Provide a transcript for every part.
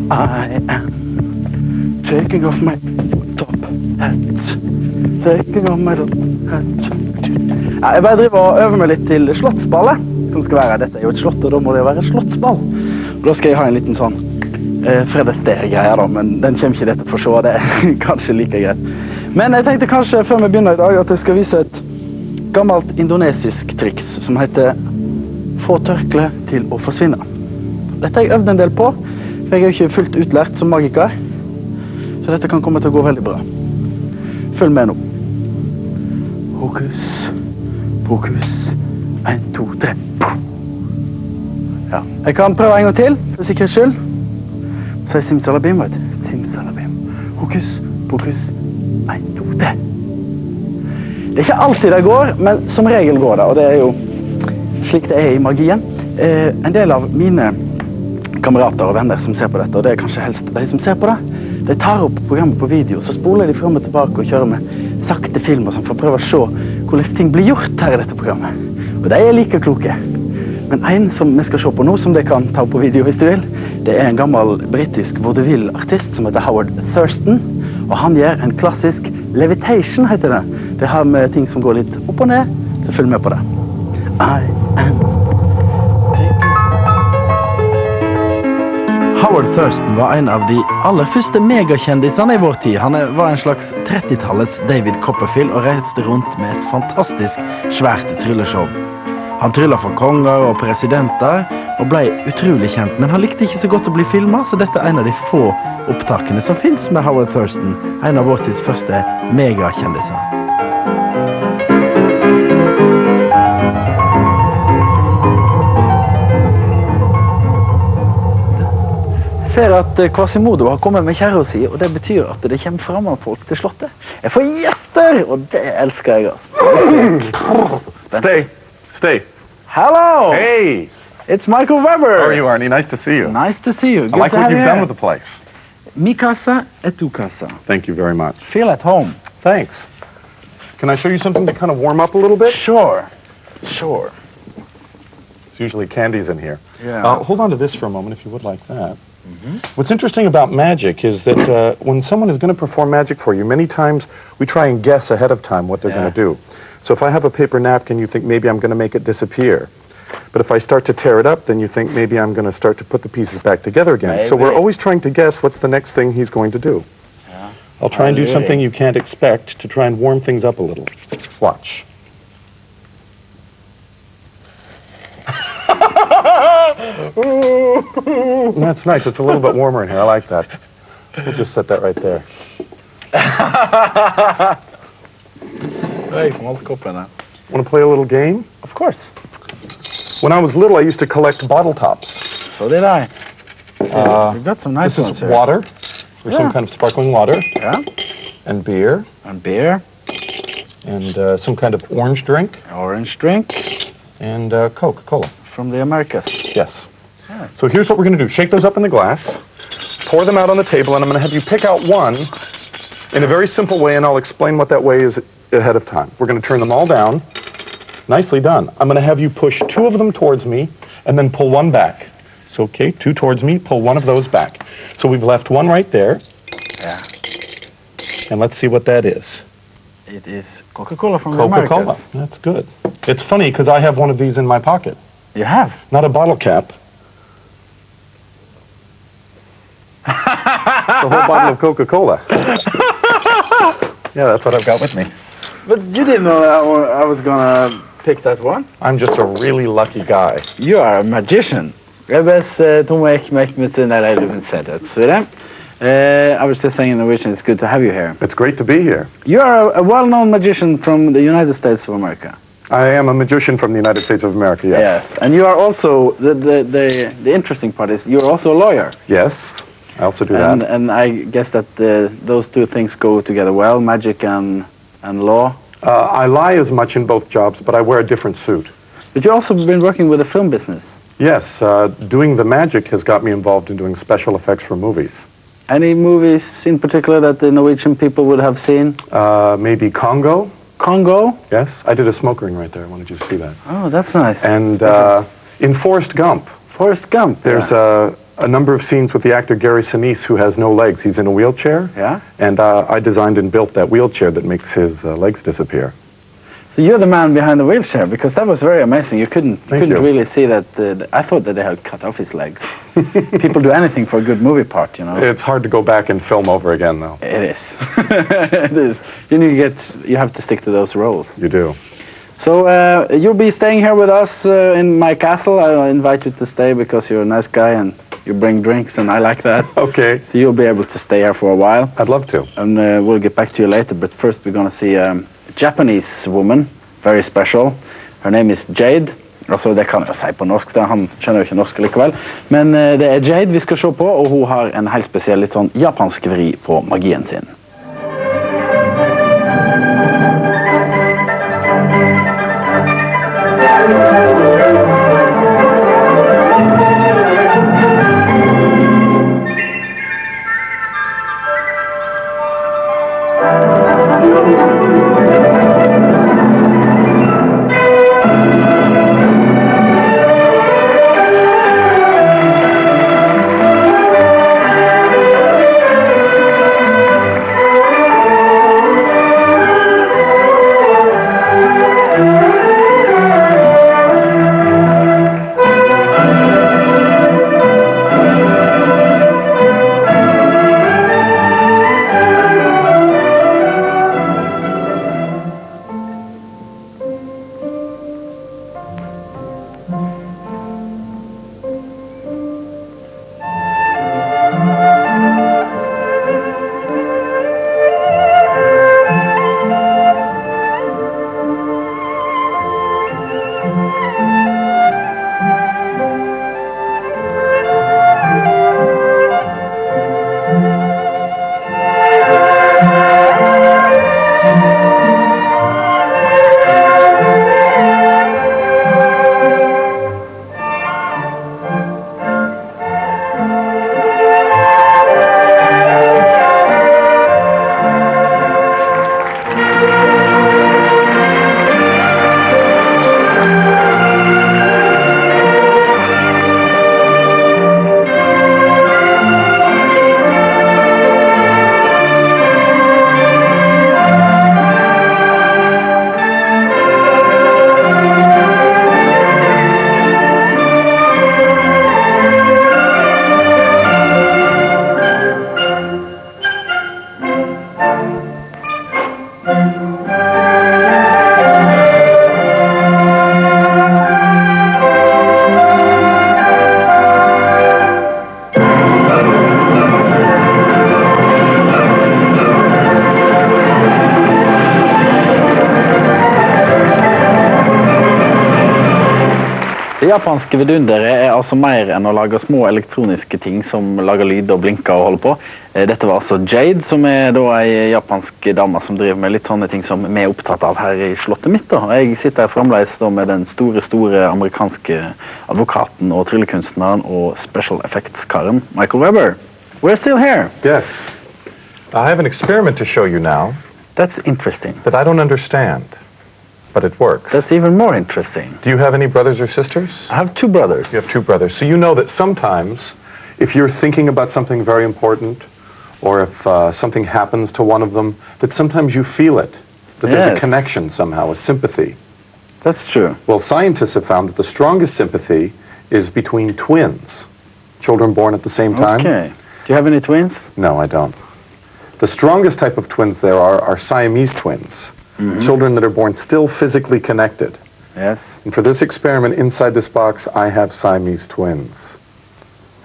I am taking off my top hat. Taking off my top hat. Ja, jeg bare driver og øver meg litt til slottsballet, som skal være. Dette er jo et slott, og da må det jo være slottsball. Og da skal jeg ha en liten sånn Fred Astaire-greie da, men den kommer ikke dette for å se, det er kanskje like greit. Men jeg tenkte kanskje før vi begynner i dag at jeg skal vise et gammelt indonesisk triks som heter få tørkle til å forsvinne. Dette har jeg øvd en del på, for jeg er jo ikke fullt utlært som magiker, så dette kan komme til å gå veldig bra. Følg med nå. Hokus, pokus, 1, 2, 3. Ja, jeg kan prøve en gang til, for sikkerhets skyld. Så er simsalabim, vet du. Simsalabim. Hokus, pokus, 1, 2, 3. Det er ikke alltid det går, men som regel går det, og det er jo slik det er i magien. En del av mine kamerater og venner som ser på dette, og det er kanskje helst de som ser på det, de tar opp programmet på video, så spoler de frem og tilbake og kjører med sakte filmer for å prøve å se hvordan ting blir gjort her i dette programmet. Og de er like kloke. Men en som vi skal se på nå, som de kan ta opp på video hvis de vil, det er en gammel britisk vaudeville-artist som heter Howard Thurston, og han gjør en klassisk levitation, heter det. Det har med ting som går litt opp og ned, så følg med på det. I am Howard Thurston var en av de aller første megakjendisene i vår tid. Han var en slags 30-tallets David Copperfield og reiste rundt med et fantastisk svært trylleshow. Han tryllet for konger og presidenter og ble utrolig kjent, men han likte ikke så godt å bli filmet, så dette er en av de få opptakene som finnes med Howard Thurston, en av vår tids første megakjendiser. Jeg ser at Quasimodo har kommet med kjære si, og det betyr at det kommer fremme folk til slottet. Jeg får gjester, og det elsker jeg. Stay. Hello! Hey! It's Michael Weber! How are you, Arnie? Nice to see you. Nice to see you. I like what you've done with the place. Mi casa e tu casa. Thank you very much. Feel at home. Thanks. Can I show you something to kind of warm up a little bit? Sure. It's usually candies in here. Yeah. Hold on to this for a moment, if you would like that. What's interesting about magic is that when someone is going to perform magic for you, many times we try and guess ahead of time what they're going to do. So if I have a paper napkin, you think maybe I'm going to make it disappear. But if I start to tear it up, then you think maybe I'm going to start to put the pieces back together again. Maybe. So we're always trying to guess what's the next thing he's going to do. Yeah. I'll try and do something you can't expect to try and warm things up a little. Watch. That's nice. It's a little bit warmer in here. I like that. We'll just set that right there. Want to play a little game? Of course. When I was little, I used to collect bottle tops. So did I. We've got some nice ones here. This is water. There's some kind of sparkling water. Yeah. And beer. And beer. And some kind of orange drink. Orange drink. And Coca-Cola. From the Americas. Yes. Yeah. So here's what we're going to do. Shake those up in the glass. Pour them out on the table, and I'm going to have you pick out one in a very simple way, and I'll explain what that way is ahead of time. We're going to turn them all down. Nicely done. I'm going to have you push 2 of them towards me and then pull 1 back. So, okay, 2 towards me, pull 1 of those back. So we've left 1 right there. Yeah. And let's see what that is. It is Coca-Cola from the Americas. Coca-Cola. That's good. It's funny because I have one of these in my pocket. You have? Not a bottle cap. The whole bottle of Coca-Cola. Yeah, that's what I've got with me. But you didn't know that I was gonna pick that one? I'm just a really lucky guy. You are a magician. I was just saying in Norwegian, it's good to have you here. It's great to be here. You are a well-known magician from the United States of America. I am a magician from the United States of America, yes. Yes, and you are also, the interesting part is, you're also a lawyer. Yes, I also do that. And I guess that those 2 things go together well, magic and law. I lie as much in both jobs, but I wear a different suit. But you've also been working with the film business. Yes, doing the magic has got me involved in doing special effects for movies. Any movies in particular that the Norwegian people would have seen? Maybe Congo. Congo? Yes, I did a smoke ring right there. I wanted you to see that. Oh, that's nice. And in Forrest Gump. Forrest Gump, there's a number of scenes with the actor Gary Sinise, who has no legs. He's in a wheelchair. Yeah. And I designed and built that wheelchair that makes his legs disappear. So you're the man behind the wheelchair, because that was very amazing. You couldn't you. really see that. I thought that they had cut off his legs. People do anything for a good movie part, you know. It's hard to go back and film over again, though. It is. It is. You have to stick to those roles. You do. So you'll be staying here with us in my castle. I invite you to stay because you're a nice guy and you bring drinks, and I like that. Okay. So you'll be able to stay here for a while. I'd love to. And we'll get back to you later, but first we're going to see a Japanese woman, very special. Her name is Jade. Altså, det kan jeg si på norsk, da. Han skjønner jo ikke norsk likevel. Men det er Jade vi skal se på, og hun har en helt spesiell, litt sånn japansk vri på magien sin. Det japanske vidunderet er altså mer enn å lage små elektroniske ting som lager lyd og blinker og holder på. Dette var altså Jade, som er da en japansk dame som driver med litt sånne ting som vi er opptatt av her i slottet mitt. Da. Jeg sitter her fremdeles da med den store amerikanske advokaten og tryllekunstneren og special effects-karen, Michael Webber. We're still here. Yes. I have an experiment to show you now. That's interesting. That I don't understand. But it works. That's even more interesting. Do you have any brothers or sisters? I have two brothers. You have two brothers. So you know that sometimes, if you're thinking about something very important, or if something happens to one of them, that sometimes you feel it. That there's a connection somehow, a sympathy. That's true. Well, scientists have found that the strongest sympathy is between twins. Children born at the same time. Okay. Do you have any twins? No, I don't. The strongest type of twins there are Siamese twins. Mm-hmm. Children that are born still physically connected. Yes. And for this experiment, inside this box, I have Siamese twins.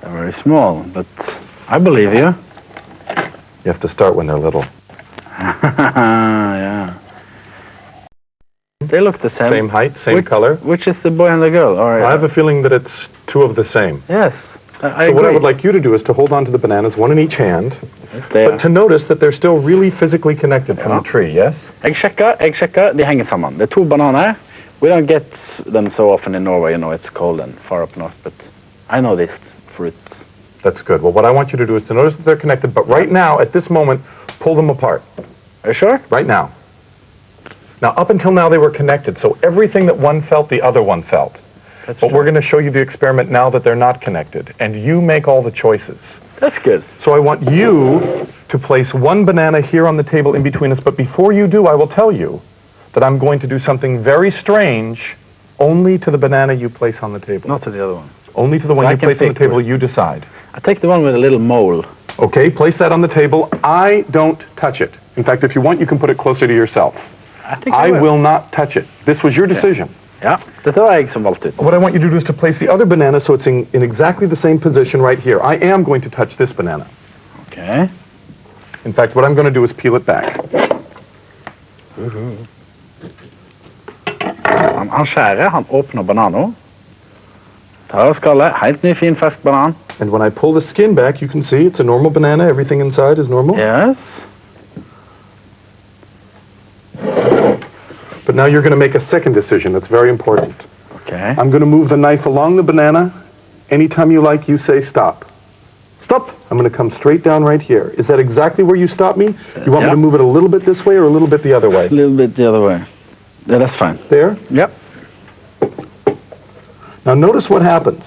They're very small, but I believe you. You have to start when they're little. Yeah. They look the same. Same height, same color. Which is the boy and the girl? Or, I have a feeling that it's two of the same. Yes, I agree. What I would like you to do is to hold on to the bananas, one in each hand, yes, but to notice that they're still really physically connected from the tree, yes? Jeg sjekker, de henger sammen. Det er to bananer. We don't get them so often in Norway, you know, it's cold and far up north, but I know these fruits. That's good. Well, what I want you to do is to notice that they're connected, but right now, at this moment, pull them apart. Are you sure? Right now. Now, up until now, they were connected, so everything that one felt, the other one felt. But we're going to show you the experiment now that they're not connected, and you make all the choices. That's good. So I want you to place one banana here on the table in between us, but before you do, I will tell you that I'm going to do something very strange only to the banana you place on the table. Not to the other one. Only to the one you place on the table, you decide. I take the one with a little mole. Okay, place that on the table. I don't touch it. In fact, if you want, you can put it closer to yourself. I will not touch it. This was your decision. Ja, dette var jeg som valgte ut. What I want you to do is to place the other banana so it's in exactly the same position right here. I am going to touch this banana. Okay. In fact, what I'm going to do is peel it back. Han skjærer, han åpner bananen. Tar skallet, helt ny fin fersk banan. And when I pull the skin back, you can see it's a normal banana. Everything inside is normal. Yes. But now you're going to make a second decision that's very important. Okay. I'm going to move the knife along the banana. Anytime you like, you say stop. Stop. I'm going to come straight down right here. Is that exactly where you stop me? You want me to move it a little bit this way or a little bit the other way? A little bit the other way. Yeah, that's fine. There? Yep. Now notice what happens.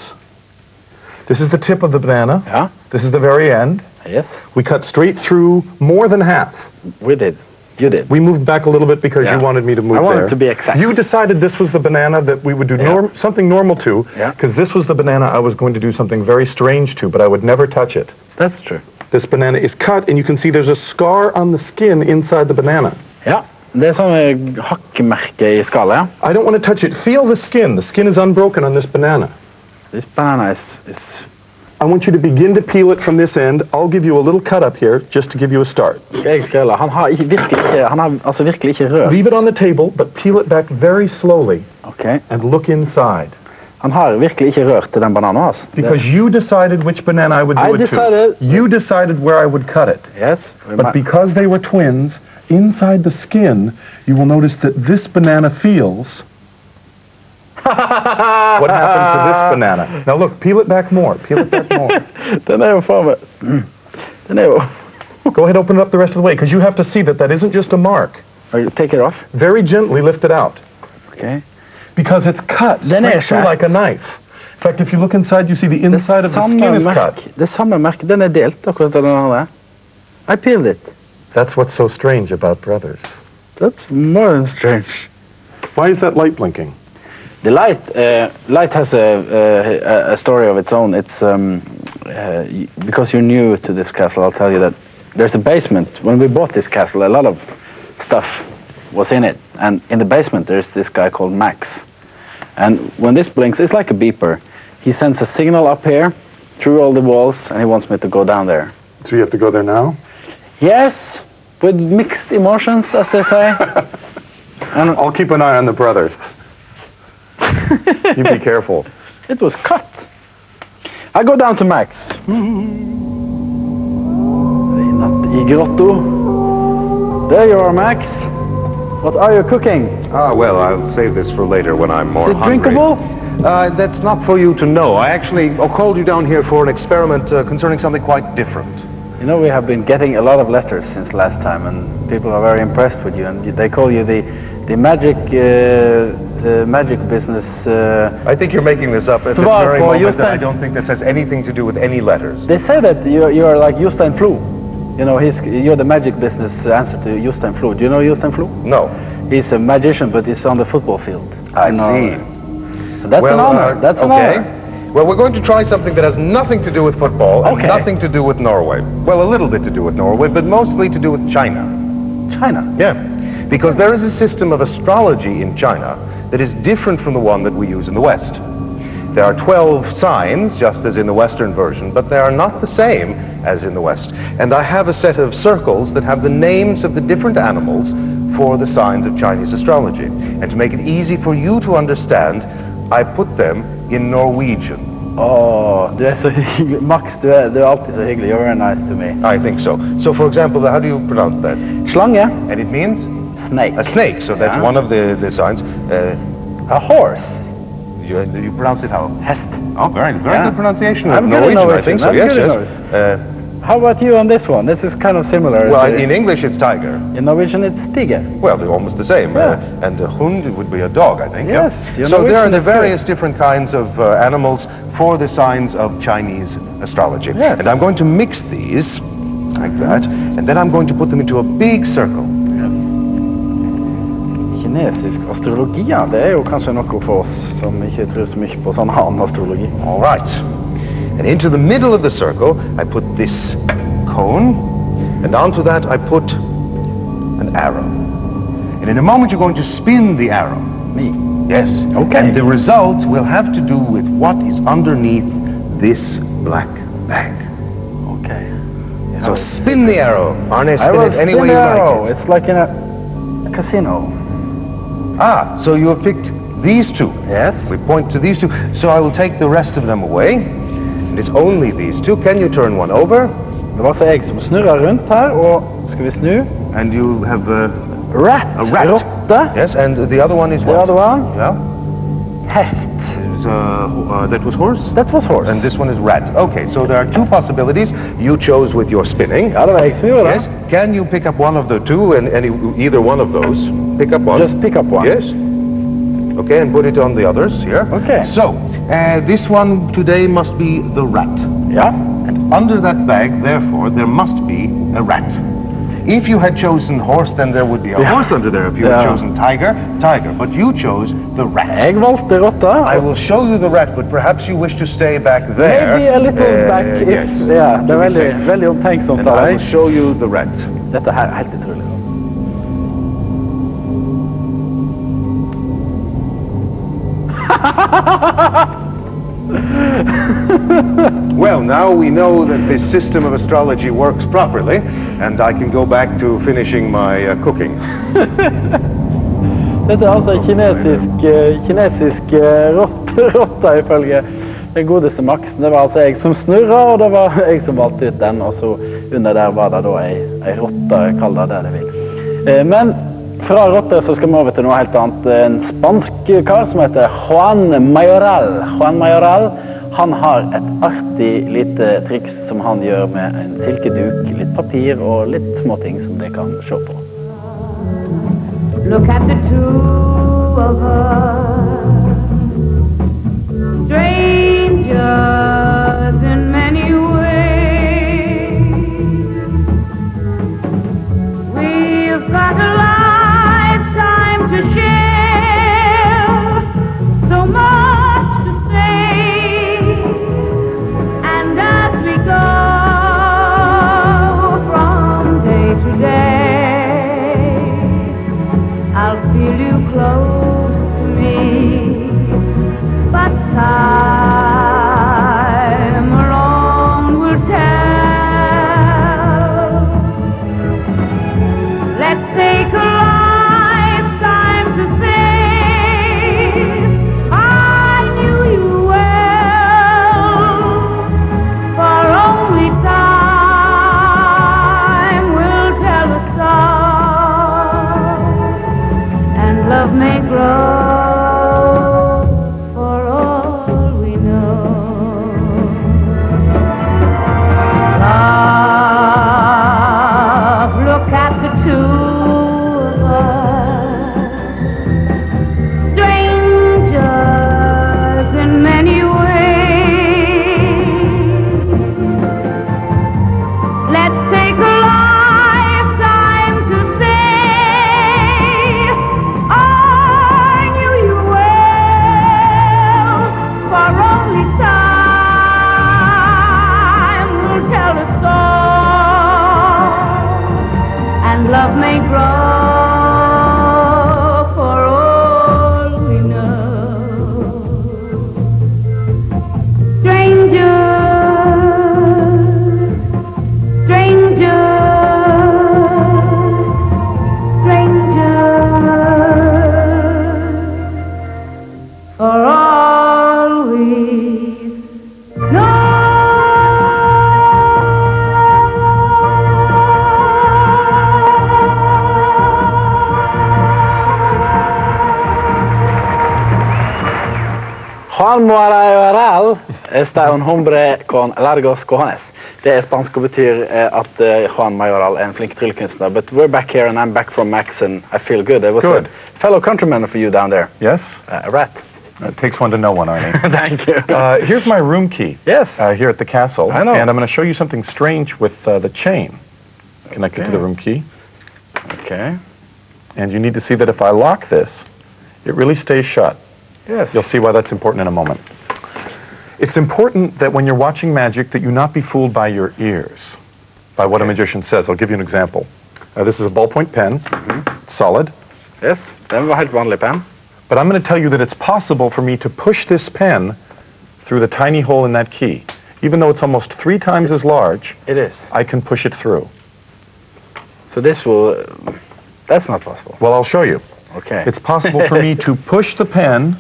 This is the tip of the banana. Yeah. This is the very end. Yes. We cut straight through more than half. We did. You did. We moved back a little bit because you wanted me to move there. I wanted to be exact. You decided this was the banana that we would do something normal to, because this was the banana I was going to do something very strange to, but I would never touch it. That's true. This banana is cut, and you can see there's a scar on the skin inside the banana. Ja, det sånn hakkemerke I skallet, ja. I don't want to touch it. Feel the skin. The skin is unbroken on this banana. This banana is... I want you to begin to peel it from this end. I'll give you a little cut up here, just to give you a start. Jeg skrella. Han har virkelig ikke rørt. Leave it on the table, but peel it back very slowly. Okay. And look inside. Han har virkelig ikke rørt til den bananen, altså. Because you decided which banana I would do it to. You decided where I would cut it. Yes. But because they were twins, inside the skin, you will notice that this banana feels... What happened to this banana? Now look, peel it back more. Peel it back more. Den jo faen meg. Den jo... Go ahead, open it up the rest of the way, because you have to see that that isn't just a mark. Take it off. Very gently lift it out. Okay. Because it's cut straight through like a knife. In fact, if you look inside, you see the inside of the skin is cut. Det samme merket, den delt, akkurat som den andre. I peeled it. That's what's so strange about brothers. That's more than strange. Why is that light blinking? The light has a story of its own. It's because you're new to this castle, I'll tell you that there's a basement. When we bought this castle, a lot of stuff was in it. And in the basement, there's this guy called Max. And when this blinks, it's like a beeper. He sends a signal up here through all the walls, and he wants me to go down there. So you have to go there now? Yes, with mixed emotions, as they say. And I'll keep an eye on the brothers. You be careful. It was cut. I go down to Max. I grotto. There you are, Max. What are you cooking? Well, I'll save this for later when I'm more hungry. Drinkable? That's not for you to know. I actually called you down here for an experiment concerning something quite different. You know, we have been getting a lot of letters since last time, and people are very impressed with you, and they call you the magic business. I think you're making this up at this very moment, and I don't think this has anything to do with any letters. They say that you are like Jostein Flo. You know, you're the magic business answer to Jostein Flo. Do you know Jostein Flo? No. He's a magician, but he's on the football field. I see. So that's an honor. That's an honor. Well, we're going to try something that has nothing to do with football and nothing to do with Norway. Well, a little bit to do with Norway, but mostly to do with China. China? Yeah. Because there is a system of astrology in China that is different from the one that we use in the West. There are 12 signs, just as in the Western version, but they are not the same as in the West. And I have a set of circles that have the names of the different animals for the signs of Chinese astrology. And to make it easy for you to understand, I put them in Norwegian. Oh, Max, du alltid så hyggelig. You're very nice to me. I think so. So, for example, how do you pronounce that? Slange. And it means? Snake. A snake, so that's one of the signs. A horse. You pronounce it how? Hest. Oh, very good pronunciation. I'm Norwegian, good in I think so. Yes, yes. How about you on this one? This is kind of similar. Well, in English it's tiger. In Norwegian it's tiger. Well, they're almost the same. Yeah. And a hund would be a dog, I think. Yes, Yeah? you So know there are which the one is good. various different kinds of animals for the signs of Chinese astrology. Yes. And I'm going to mix these like that, and then I'm going to put them into a big circle. Yes. Kinesisk astrologi, ja, det er jo kanskje noe for oss som ikke tror så mye på sånn annen astrologi. All right. And into the middle of the circle, I put this cone, and onto that I put an arrow. And in a moment you're going to spin the arrow. Me. Yes. Okay. And the result will have to do with what is underneath this black bag. Okay. So spin the arrow. Arne, I spin will it any spin way the you arrow. like it. It's like in a casino. Ah, so you have picked these two. Yes. We point to these two. So I will take the rest of them away. And it's only these two. Can you turn one over? Det var så jeg som snurrer rundt her, og skal vi snu? And you have Rat. a rat. Rotte. Yes, and the other one is The what? other one? Yeah. Hest. That was horse? That was horse. And this one is rat. Okay, so there are two possibilities. You chose with your spinning. Ja, det var jeg som gjorde det. Yes. Can you pick up one of the two and either one of those? Pick up one. Just pick up one. Yes. Okay, and put it on the others here. Okay. So, this one today must be the rat. Ja. And under that bag, therefore, there must be a rat. If you had chosen horse, then there would be a horse under there. If you had chosen tiger, tiger. But you chose the rat. Jeg valgte rotta. I will show you the rat, but perhaps you wish to stay back there. Maybe a little back. Yes. Ja, det er To be veldig, safe. veldig omtenksomt And av I deg. will show you the rat. Dette her er helt utrolig. Well, now we know that this system of astrology works properly, and I can go back to finishing my cooking. Dette er altså kinesisk rotta ifølge den godeste Max. Det var altså jeg som snurra, og det var jeg som valgte ut den, og så under der var det da ei rotte, kall det det du vil. Men fra rotte så skal vi over til noe helt annet. En spansk kar som heter Juan Mayoral. Juan Mayoral, han har et artig lite triks som han gjør med en silkeduk, litt papir og litt små ting som dere kan se på. Look at the two of us, strangers in many ways. We've got a lifetime to share, so much to say, and as we go from day to day, I'll feel you close to me, but time alone will tell. Let's take a lifetime to say I knew you well, for only time will tell us all. And love may grow for all we know. Love, look at the two of us, strangers in many ways. Let's take a lifetime to say I knew you well, for only time will tell us all, and love may grow for all we know. Strangers, strangers, for all we know. Juan Mayoral está un hombre con largos cojones. Det er spansk og betyr at Juan Mayoral er en flink tryllekunstner. But we're back here and I'm back from Max and I feel good. There was Good. a fellow countryman for you down there. Yes? A rat. It takes one to know one, Arnie. Thank you. Here's my room key. Yes. Here at the castle. I know. And I'm going to show you something strange with the chain connected to Okay. the room key. Okay. And you need to see that if I lock this, it really stays shut. Yes. You'll see why that's important in a moment. It's important that when you're watching magic that you not be fooled by your ears, by what a magician says. I'll give you an example. This is a ballpoint pen, solid, Yes. Den var helt vanlig pen. but I'm going to tell you that it's possible for me to push this pen through the tiny hole in that key. Even though it's almost 3 times as large, It is. I can push it through. So this will... That's not possible. Well, I'll show you. Okay. It's possible for me to push the pen.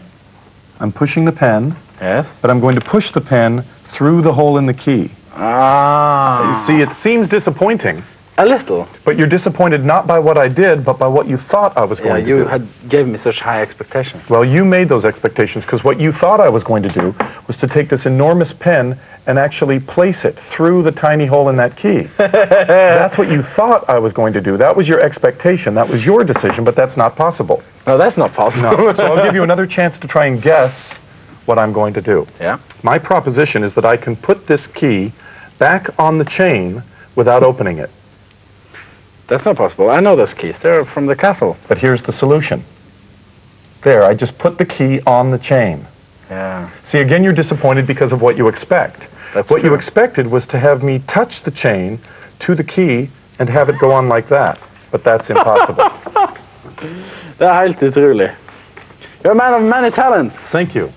I'm pushing the pen, Yes. but I'm going to push the pen through the hole in the key. Ah. You see, it seems disappointing, A little. but you're disappointed not by what I did, but by what you thought I was Yeah, going to you do. had gave me such high expectations. Well, you made those expectations because what you thought I was going to do was to take this enormous pen and actually place it through the tiny hole in that key. That's what you thought I was going to do. That was your expectation. That was your decision, but that's not possible. No, that's not possible. No. So I'll give you another chance to try and guess what I'm going to do. Yeah. My proposition is that I can put this key back on the chain without opening it. That's not possible. I know those keys. They're from the castle. But here's the solution. There, I just put the key on the chain. Yeah. See, again, you're disappointed because of what you expect. That's What you true. expected was to have me touch the chain to the key and have it go on like that. But that's impossible. Det er helt utrolig. You're a man of many talents. Thank you.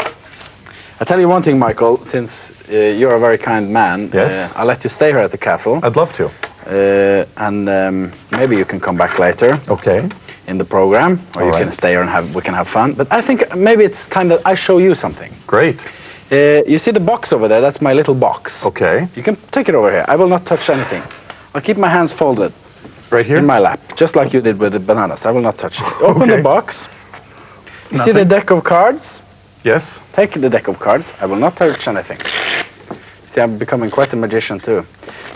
I tell you one thing, Michael, since you're a very kind man, Yes. I'll let you stay here at the castle, I'd love to. and maybe you can come back later Okay. in the program, or you All can right. stay here and we can have fun. But I think maybe it's time that I show you something. Great. You see the box over there? That's my little box. Okay. You can take it over here. I will not touch anything. I'll keep my hands folded Right here? in my lap, just like you did with the bananas. I will not touch it. Open Okay. the box. You see Nothing. the deck of cards? Yes. Take the deck of cards. I will not touch anything. See, I'm becoming quite a magician too.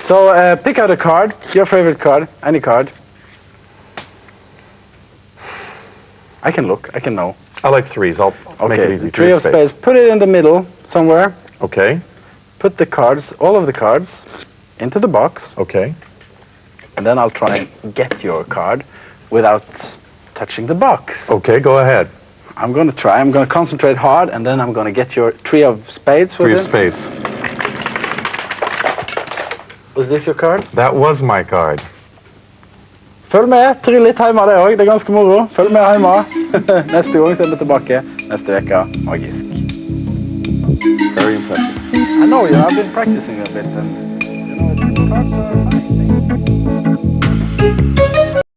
So pick out a card, your favorite card, any card. I can look, I can know. I like 3s. I'll make it Okay, easy. three of spades. Put it in the middle somewhere. Okay. Put the cards, all of the cards, into the box. Okay. And then I'll try and get your card without touching the box. Okay, go ahead. I'm going to try. I'm going to concentrate hard, and then I'm going to get your 3 of spades. Was 3 of it? spades. Was this your card? That was my card. Følg med, tryll litt hjemme det også, det er ganske moro. Følg med hjemme. Neste gang så er vi tilbake, neste veka, magisk. Very impressive. I know you, I've been practicing a bit, and you know, cards are a fine thing.